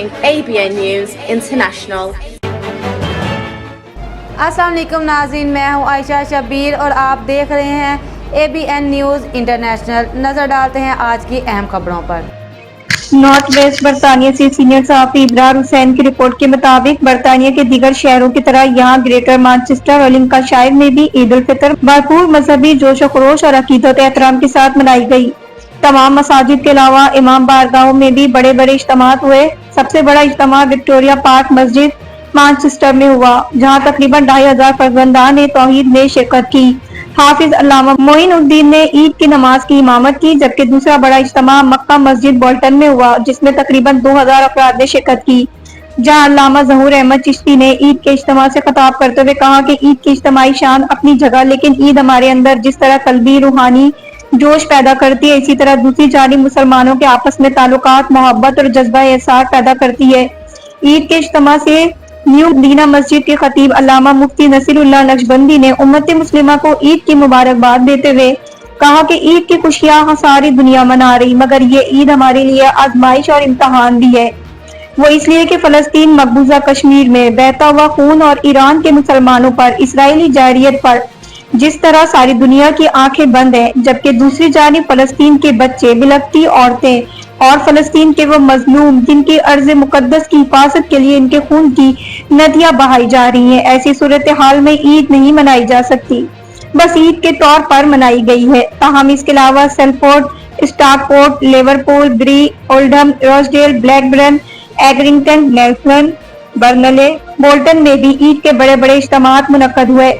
ABN News International. अस्सलाम वालेकुम नाज़रीन, मैं हूँ आयशा शब्बीर और आप देख रहे हैं ABN न्यूज़ इंटरनेशनल। नज़र डालते हैं आज की अहम खबरों पर। नॉर्थ वेस्ट बरतानिया से सीनियर सहाफ़ी इब्रार हुसैन की रिपोर्ट के मुताबिक बरतानिया के दीगर शहरों की तरह यहाँ ग्रेटर मैनचेस्टर और लिंकाशायर में भी ईद उल फितर भरपूर मजहबी जोश खरोश और अकीदत एहतराम के साथ मनाई गई। तमाम मसाजिद के अलावा इमाम बारगाहों में भी बड़े बड़े इज्तिमात हुए। सबसे बड़ा इज्तिमा विक्टोरिया पार्क मस्जिद मैनचेस्टर में हुआ, जहाँ तकरीबन 2500 फर्जंदान तौहीद ने शिरकत की। हाफिज अल्लामा मोइनुद्दीन ने ईद की नमाज की इमामत की, जबकि दूसरा बड़ा इज्तिमा मक्का मस्जिद बोल्टन में हुआ, जिसमें तकरीबन 2000 अफराद ने शिरकत की। जहाँ अल्लामा ज़हूर अहमद चिश्ती ने ईद के इज्तिमा से खिताब करते हुए कहा कि ईद की इज्तिमाई शान अपनी जगह, लेकिन ईद हमारे अंदर जिस तरह कल्बी रूहानी जोश पैदा करती है, इसी तरह दूसरी जानिब मुसलमानों के आपस में ताल्लुकात, मोहब्बत और जज्बा एहसास पैदा करती है। ईद के इज्तिमा से न्यू मदीना मस्जिद के खतीब अल्लामा मुफ्ती नसीरुल्लाह नक्शबंदी ने उम्मत मुस्लिमा को ईद की मुबारकबाद देते हुए कहा कि ईद की खुशियां सारी दुनिया मना रही, मगर ये ईद हमारे लिए आजमाइश और इम्तहान भी है। वो इसलिए कि फलस्तीन, मकबूजा कश्मीर में बहता हुआ खून और ईरान के मुसलमानों पर, इसराइली जारियत पर जिस तरह सारी दुनिया की आंखें बंद हैं, जबकि दूसरी जानिब फलस्तीन के बच्चे, बिलखती औरतें और फलस्तीन के वो मजलूम जिनकी अर्ज मुकद्दस की हिफाजत के लिए इनके खून की नदियां बहाई जा रही हैं, ऐसी सूरत हाल में ईद नहीं मनाई जा सकती, बस ईद के तौर पर मनाई गई है। ताहम इसके अलावा Salford, Stockport, Liverpool, Bury, Oldham, Rochdale, Blackburn, Accrington, Nelson, Burnley, Bolton में भी ईद के बड़े बड़े इज्तिमात मुनक्कद हुए,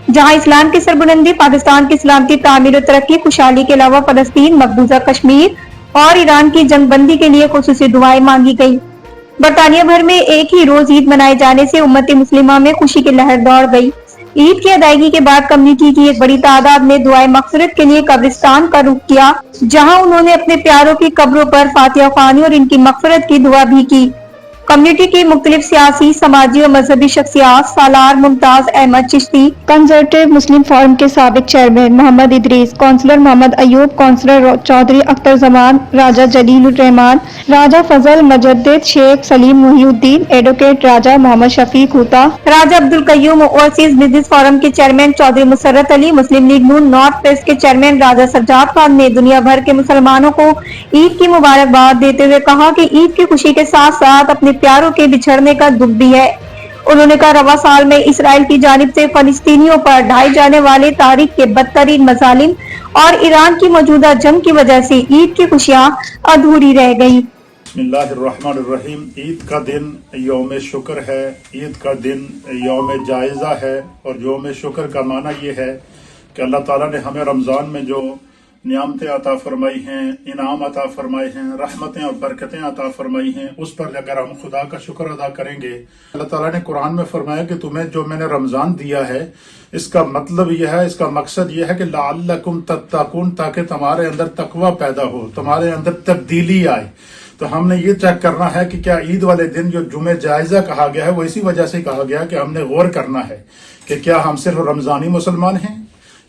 जहाँ इस्लाम की सरबुलंदी, पाकिस्तान की सलामती, तामीर और तरक्की, खुशहाली के अलावा फलस्तीन, मकबूजा कश्मीर और ईरान की जंगबंदी के लिए खुसूसी दुआएं मांगी गई। बरतानिया भर में एक ही रोज ईद मनाए जाने से उम्मत मुस्लिमा में खुशी की लहर दौड़ गई। ईद की अदायगी के बाद कम्युनिटी की एक बड़ी तादाद ने दुआए मग़फ़िरत के लिए कब्रिस्तान का रुख किया, जहाँ उन्होंने अपने प्यारों की कब्रों पर फातिहा ख़्वानी और इनकी मग़फ़िरत की दुआ भी की। कम्युनिटी की मुख्तलिफ सियासी, समाजी और मजहबी शख्सियात Salar Mumtaz Ahmad Chishti, Conservative Muslim Forum के साबिक chairman Mohammad Idrees, councillor Mohammad Ayub, councillor Chaudhry Akhtar Zaman, Raja Jaleelur Rahman, Raja Fazal, मुजद्दिद शेख सलीम मुहीउद्दीन, एडवोकेट राजा मोहम्मद शफीक हुता, Raja Abdul Qayyum, overseas business forum के chairman Chaudhry Musarrat Ali, Muslim League Noon North West के चेयरमैन राजा सज्जाद खान ने दुनिया भर के मुसलमानों को ईद की मुबारकबाद देते हुए कहा कि ईद की खुशी के साथ साथ अपने प्यारों के बिछड़ने का दुख भी है। उन्होंने कहा रवा साल में इसराइल की जानिब से फलस्तीनियों पर ढाए जाने वाले तारीख के बदतरीन मजालिम और ईरान की मौजूदा जंग की वजह से ईद की खुशियां अधूरी रह गई। बिस्मिल्लाहिर्रहमानिर्रहीम। ईद का दिन यौम शुक्र है, ईद का दिन यौम जायज़ा है, और यौम शुक्र का माना ये है कि अल्लाह ताला ने हमें रमज़ान में जो नियामतें अता फरमाई हैं, इनाम अता फरमाए हैं, रहमतें और बरकतें अता फरमाई हैं, उस पर अगर हम खुदा का शुक्र अदा करेंगे। अल्लाह ताला ने कुरान में फरमाया कि तुम्हें जो मैंने रमज़ान दिया है, इसका मतलब यह है, इसका मकसद यह है कि लअल्लकुम तत्तकून, ताकि तुम्हारे अंदर तकवा पैदा हो, तुम्हारे अंदर तब्दीली आए। तो हमने ये चेक करना है कि क्या ईद वाले दिन जो जुमे जायज़ा कहा गया है, वो इसी वजह से कहा गया कि हमने गौर करना है कि क्या हम सिर्फ रमज़ानी मुसलमान हैं,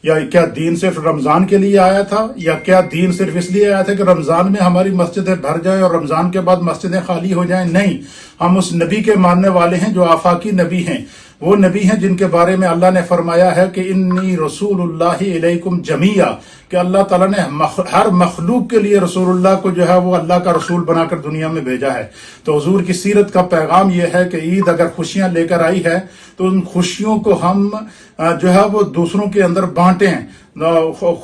या क्या दीन सिर्फ रमजान के लिए आया था, या क्या दीन सिर्फ इसलिए आया था कि रमजान में हमारी मस्जिदें भर जाएं और रमजान के बाद मस्जिदें खाली हो जाएं। नहीं, हम उस नबी के मानने वाले हैं जो आफाकी नबी हैं, वो नबी हैं जिनके बारे में अल्लाह ने फरमाया है कि इन्नी रसूलुल्लाहि इलैकुम जमीया, कि अल्लाह ताला ने हर मखलूक के लिए रसूलुल्लाह को जो है वो अल्लाह का रसूल बनाकर दुनिया में भेजा है। तो हुजूर की सीरत का पैगाम यह है कि ईद अगर खुशियां लेकर आई है तो उन खुशियों को हम जो है वो दूसरों के अंदर बांटें,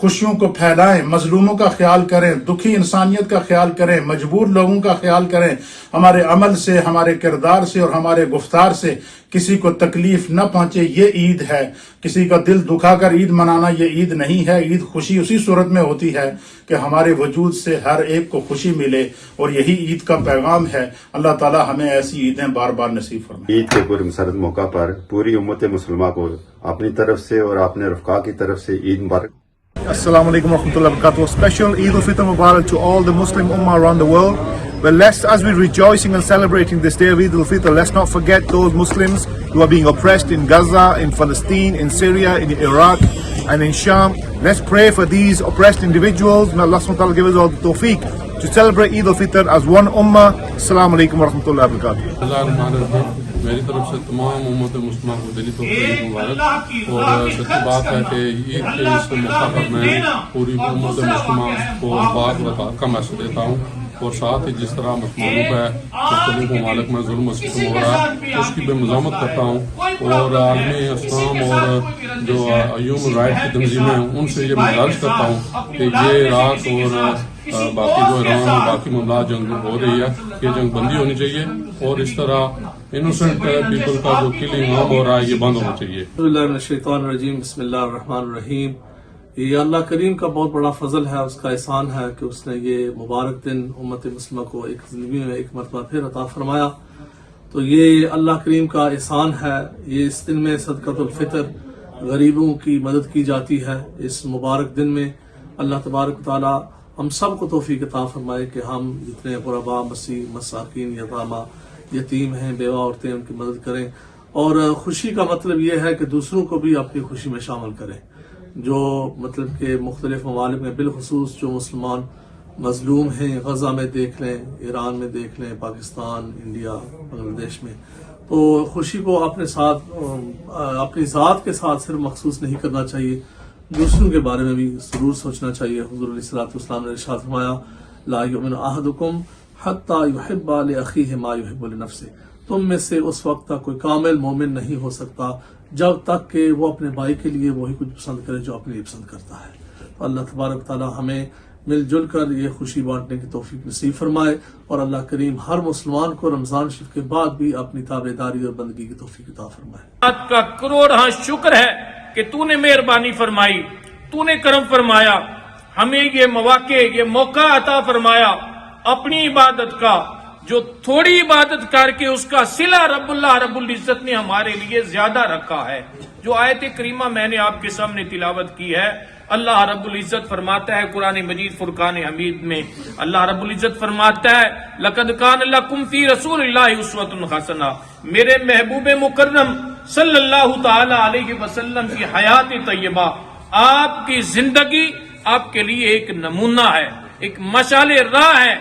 खुशियों को फैलाएं, मजलूमों का ख्याल करें, दुखी इंसानियत का ख्याल करें, मजबूर लोगों का ख्याल करें। हमारे अमल से, हमारे किरदार से और हमारे गुफ्तार से किसी को तकलीफ न पहुंचे, ये ईद है। किसी का दिल दुखाकर ईद मनाना ये ईद नहीं है। ईद खुशी उसी सूरत में होती है कि हमारे वजूद से हर एक को खुशी मिले, और यही ईद का पैगाम है। अल्लाह ताला हमें ऐसी ईदें बार बार नसीब फरमाए। ईद के पुरमसरत मौका पर पूरी उम्मत मुसलमान को अपनी तरफ से और अपने रफ़का की तरफ से ईद मुबारक। Assalamu alaikum wa rahmatullahi wa barakatuh. Special Eid al-Fitr Mubarak to all the Muslim Ummah around the world. But let's, as we're rejoicing and celebrating this day of Eid al-Fitr, let's not forget those Muslims who are being oppressed in Gaza, in Palestine, in Syria, in Iraq, and in Sham. Let's pray for these oppressed individuals. May Allah subhanahu wa ta'ala give us all the tawfiq to celebrate Eid al-Fitr as one ummah. Assalamu alaikum wa rahmatullahi wa barakatuh. میری طرف سے تمام امت مسلمہ کو دلی توفیق مبارک. اور سچی بات ہے کہ عید کے اس موقع پر میں پوری امت مسلمہ کو بات کا میسج دیتا ہوں. اور ساتھ ہی جس طرح مسلمانوں پہ مختلف ممالک میں ظلم و ستم ہو رہا ہے اس کی بھی مذمت کرتا ہوں. اور عالمی اسلام اور جو ہیومن رائٹ کی تنظیمیں ہیں ان سے یہ گزارش کرتا ہوں کہ یہ عراق اور باقی جو ایران اور باقی ممالک جنگ ہو رہی ہے یہ جنگ بندی ہونی چاہیے. اور اس طرح انوسنٹ پیپل کا جو کلنگ عام ہو رہا ہے یہ بند ہونا چاہیے. بسم اللہ من الشیطان الرجیم. بسم اللہ الرحمن الرحیم. یہ اللہ کریم کا بہت بڑا فضل ہے, اس کا احسان ہے کہ اس نے یہ مبارک دن امت مسلمہ کو ایک زندگی میں ایک مرتبہ پھر عطا فرمایا. تو یہ اللہ کریم کا احسان ہے. یہ اس دن میں صدقۃ الفطر غریبوں کی مدد کی جاتی ہے. اس مبارک دن میں اللہ تبارک تعالی ہم سب کو توفیق عطا فرمائے کہ ہم جتنے غرباء, مسیح, مساکین, یتامہ, یتیم ہیں, بیوہ عورتیں, ان کی مدد کریں. اور خوشی کا مطلب یہ ہے کہ دوسروں کو بھی اپنی خوشی میں شامل کریں. جو مطلب کہ مختلف ممالک میں بالخصوص جو مسلمان مظلوم ہیں, غزہ میں دیکھ لیں, ایران میں دیکھ لیں, پاکستان, انڈیا, بنگلہ دیش میں, تو خوشی کو اپنے ساتھ اپنی ذات کے ساتھ صرف مخصوص نہیں کرنا چاہیے, دوسروں کے بارے میں بھی ضرور سوچنا چاہیے. حضور علیہ الصلوۃ والسلام نے ارشاد فرمایا لا یؤمن احدکم حتی یحب لاخیہ ما یحب لنفسہ. تم میں سے اس وقت تک کوئی کامل مومن نہیں ہو سکتا جب تک کہ وہ اپنے بھائی کے لیے وہی کچھ پسند کرے جو اپنے لیے پسند کرتا ہے. تو اللہ تبارک تعالی ہمیں مل جل کر یہ خوشی بانٹنے کی توفیق نصیب فرمائے. اور اللہ کریم ہر مسلمان کو رمضان شریف کے بعد بھی اپنی تابعداری اور بندگی کی توفیق عطا فرمائے. آپ کا کروڑ شکر ہے کہ تو نے مہربانی فرمائی, تو نے کرم فرمایا, ہمیں یہ مواقع, یہ موقع عطا فرمایا اپنی عبادت کا, جو تھوڑی عبادت کر کے اس کا صلہ رب اللہ رب العزت نے ہمارے لیے زیادہ رکھا ہے. جو آیت کریمہ میں نے آپ کے سامنے تلاوت کی ہے, اللہ رب العزت فرماتا ہے قرآن مجید فرقان حمید میں, اللہ رب العزت فرماتا ہے لقد کان لکم فی رسول اللہ اسوۃ حسنہ. میرے محبوب مکرم صلی اللہ تعالی علیہ وسلم کی حیات طیبہ, آپ کی زندگی آپ کے لیے ایک نمونہ ہے, ایک مشعل راہ ہے.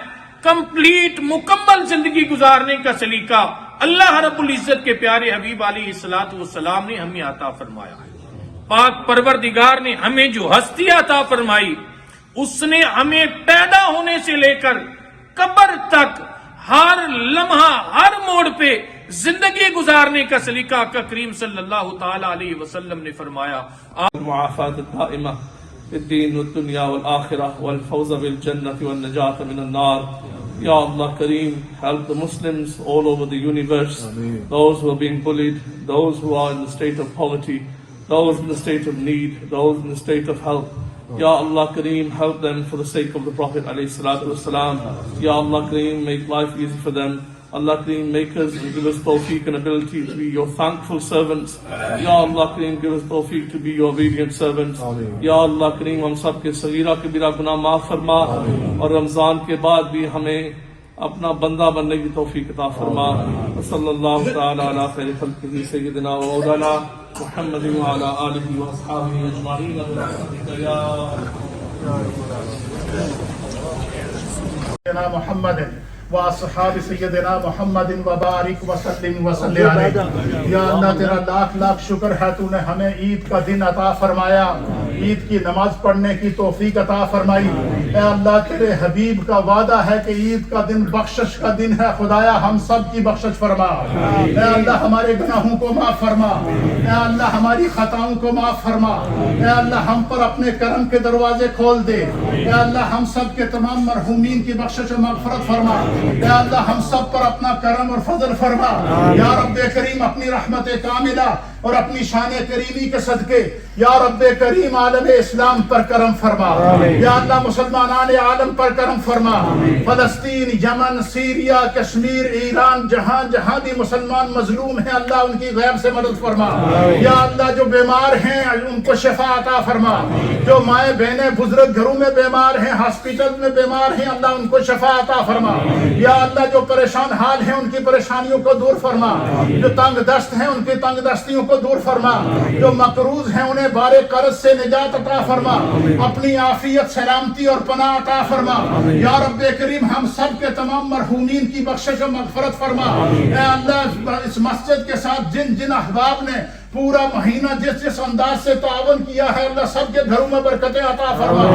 کمپلیٹ مکمل زندگی گزارنے کا سلیقہ اللہ رب العزت کے پیارے حبیب علیہ الصلوۃ والسلام نے ہمیں عطا فرمایا. پاک پروردگار نے ہمیں جو ہستی عطا فرمائی, اس نے ہمیں پیدا ہونے سے لے کر قبر تک ہر لمحہ ہر موڑ پہ زندگی گزارنے کا سلیقہ آقا کریم صلی اللہ تعالی علیہ وسلم نے فرمایا. المعافات الدائمہ فی الدین والدنیا والآخرہ والفوز بالجنة والنجاة من النار. Ya Allah Kareem, help the Muslims all over the universe, those who are being bullied, those who are in the state of poverty, those in the state of need, those in the state of help. Ya Allah Kareem, help them for the sake of the Prophet alayhi salatu wasalam. Ya Allah Kareem, make life easy for them. Allah Kareem, make us and give us tawfiq and ability to be your thankful servants. Ya Allah Kareem, give us tawfiq to be your obedient servants. Ya Allah Kareem, hum sab ke sagira kabira gunah maaf farma, aur Ramzan ke baad bhi hame اپنا بندہ بننے کی توفیق عطا فرما. صلی اللہ تعالی علی خیر خلقہ سیدنا و مولانا محمد وعلی آلہ واصحابہ اجمعین برحمتک یا محمد واصحاب سیدنا محمد وبارک وسلم وصلی علیہ. یا اللہ تیرا لاکھ لاکھ شکر ہے, تو نے ہمیں عید کا دن عطا فرمایا, عید کی نماز پڑھنے کی توفیق عطا فرمائی. اے اللہ تیرے حبیب کا وعدہ ہے کہ عید کا دن بخشش کا دن ہے. خدایا ہم سب کی بخشش فرما. اے اللہ ہمارے گناہوں کو معاف فرما. اے اللہ ہماری خطاؤں کو معاف فرما. اے اللہ ہم پر اپنے کرم کے دروازے کھول دے. اے اللہ ہم سب کے تمام مرحومین کی بخشش و مغفرت فرما. اے اللہ ہم سب پر اپنا کرم اور فضل فرما. یا رب کریم اپنی رحمت کاملہ और अपनी शान करीमी के सदके या रब्बे करीम आलम इस्लाम पर करम फरमा, या अल्लाह मुसलमान आलम पर करम फरमा। फलस्तीन, यमन, सीरिया, कश्मीर, ईरान, जहां जहां भी मुसलमान मजलूम हैं अल्लाह उनकी गैब से मदद फरमा। या अल्लाह जो बीमार हैं उनको शिफा अता फरमा, जो माए बहनें बुजुर्ग घरों में बीमार हैं, हॉस्पिटल में बीमार हैं अल्लाह उनको शिफा अता फरमा। या अल्लाह जो परेशान हाल हैं उनकी परेशानियों को दूर फरमा, जो तंग दस्त हैं उनकी तंग दस्तियों को दूर फरमा, जो मकरूज हैं उन्हें बारे कर्ज से निजात अता फरमा, अपनी आफियत सलामती और पनाह अता फरमा। या रब्बे करीम हम सब के तमाम मरहूमीन की बख्शिश और मगफरत फरमा। ऐ अल्लाह इस मस्जिद के साथ जिन जिन अहबाब ने पूरा महीना जिस जिस अंदाज से तावन किया है अल्लाह सबके घरों में बरकतें अता फरमा,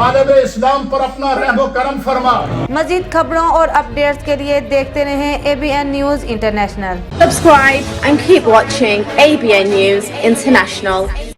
आलम इस्लाम पर अपना रहम करम फरमा। मजीद खबरों और अपडेट्स के लिए देखते रहें ABN news international. Subscribe and keep watching ABN News International.